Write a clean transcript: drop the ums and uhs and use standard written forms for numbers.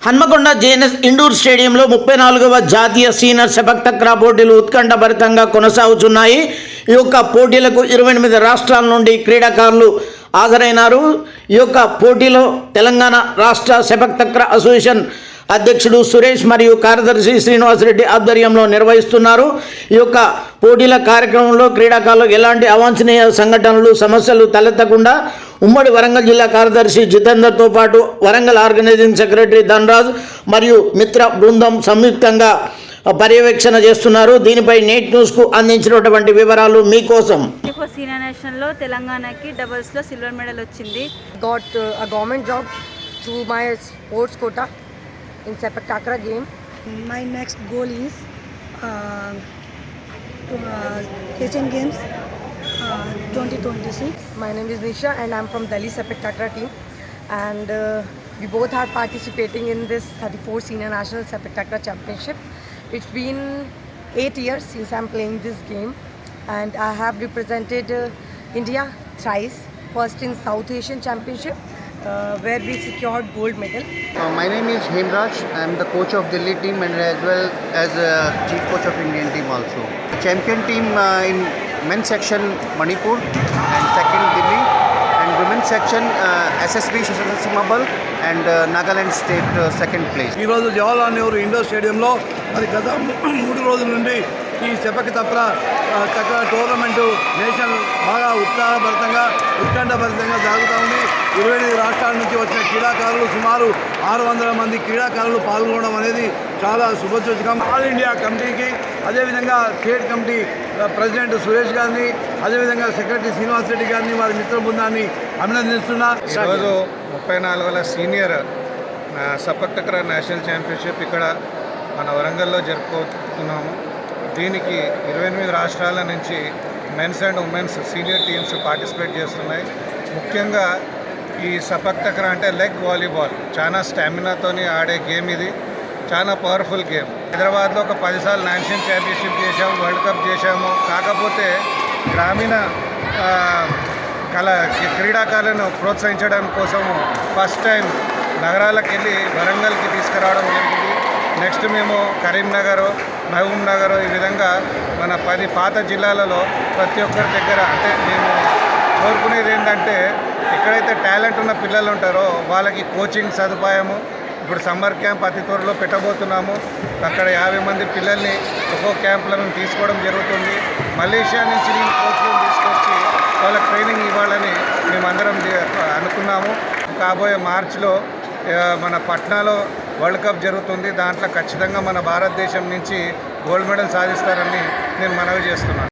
Hanamkonda JNS indoor స్టేడియంలో 34వ జాతీయ senior sepak తక్రా పోటీలు ఉత్కంఠభరితంగా కొనసాగుతున్నాయి. ఈ యొక్క పోటీలకు 28 రాష్ట్రాల నుండి క్రీడాకారులు హాజరైనారు. ఈ యొక్క పోటీలో తెలంగాణ రాష్ట్ర సెపక్ తక్రా అసోసియేషన్ అధ్యక్షుడు సురేష్ మరియు కార్యదర్శి శ్రీనివాసరెడ్డి ఆధ్వర్యంలో నిర్వహిస్తున్నారు. ఈ యొక్క పోటీల కార్యక్రమంలో క్రీడాకారులకు ఎలాంటి అవాంఛనీయ సంఘటనలు సమస్యలు తలెత్తకుండా ఉమ్మడి వరంగల్ జిల్లా కార్యదర్శి జితేందర్తో పాటు వరంగల్ ఆర్గనైజింగ్ సెక్రటరీ ధనరాజ్ మరియు మిత్ర బృందం సంయుక్తంగా పర్యవేక్షణ చేస్తున్నారు. దీనిపై నేట్ న్యూస్కు అందించినటువంటి వివరాలు మీకోసం. సీనియర్ నేషనల్లో తెలంగాణకి డబుల్స్లో సిల్వర్ మెడల్ వచ్చింది. Got a government job through my sports quota in sepak takraw game. My next goal is to Asian Games 2026. My name is Nisha and I'm from Delhi sepak takraw team, and we both are participating in this 34th Senior National Sepak Takraw Championship. It's been 8 years since I'm playing this game, and I have represented India thrice. First in South Asian Championship, where we secured gold medal. My name is Hemraj. I am the coach of Delhi team and as well as chief coach of Indian team also. Champion team in men's section Manipur and second Delhi, and women's section SSB Shashamabal and Nagaland state second place. ఈరోజు Jawaharlal Nehru indoor స్టేడియంలో మరి గత 3 రోజుల నుండి ఈ sepak తక్రా tournament national బాగా ఉత్కంఠభరితంగా జరుగుతూ ఉంది. 28 రాష్ట్రాల నుంచి వచ్చిన క్రీడాకారులు సుమారు 600 మంది క్రీడాకారులు పాల్గొనడం అనేది చాలా శుభసూచకం. ఆల్ ఇండియా కమిటీకి, అదేవిధంగా స్టేట్ కమిటీ ప్రెసిడెంట్ సురేష్ గారిని, అదేవిధంగా సెక్రటరీ శ్రీనివాస్ రెడ్డి గారిని, వారి మిత్ర బృందాన్ని అభినందిస్తున్నా. ఈరోజు 34వ senior sepak takraw national championship ఇక్కడ మన వరంగల్లో జరుపుకుంటున్నాము. దీనికి 28 రాష్ట్రాల నుంచి mens and womens senior teams participate చేస్తున్నాయి. ముఖ్యంగా ఈ సెపక్ తక్రా అంటే లెగ్ వాలీబాల్, చాలా స్టామినాతోని ఆడే గేమ్. ఇది చాలా పవర్ఫుల్ గేమ్. హైదరాబాద్లో ఒక 10 సార్లు నేషనల్ ఛాంపియన్షిప్ చేశాము, వరల్డ్ కప్ చేశాము. కాకపోతే గ్రామీణ క్రీడాకారులను ప్రోత్సహించడం కోసము ఫస్ట్ టైం నగరాలకు వెళ్ళి వరంగల్కి తీసుకురావడం జరిగింది. నెక్స్ట్ మేము కరీంనగర్, మహబూబ్ నగర్, ఈ విధంగా మన 10 పాత జిల్లాలలో ప్రతి ఒక్కరి దగ్గర, అంటే మేము కోరుకునేది ఏంటంటే ఎక్కడైతే టాలెంట్ ఉన్న పిల్లలు ఉంటారో వాళ్ళకి కోచింగ్ సదుపాయము. ఇప్పుడు సమ్మర్ క్యాంప్ అతి త్వరలో పెట్టబోతున్నాము. అక్కడ 50 మంది పిల్లల్ని ఒక్కో క్యాంప్లో మేము తీసుకోవడం జరుగుతుంది. మలేషియా నుంచి నేను కోచ్లను తీసుకొచ్చి వాళ్ళకి ట్రైనింగ్ ఇవ్వాలని మేమందరం అనుకున్నాము. కాబోయే మార్చిలో మన పట్నాలో వరల్డ్ కప్ జరుగుతుంది. దాంట్లో ఖచ్చితంగా మన భారతదేశం నుంచి గోల్డ్ మెడల్ సాధిస్తారని నేను మనవి చేస్తున్నాను.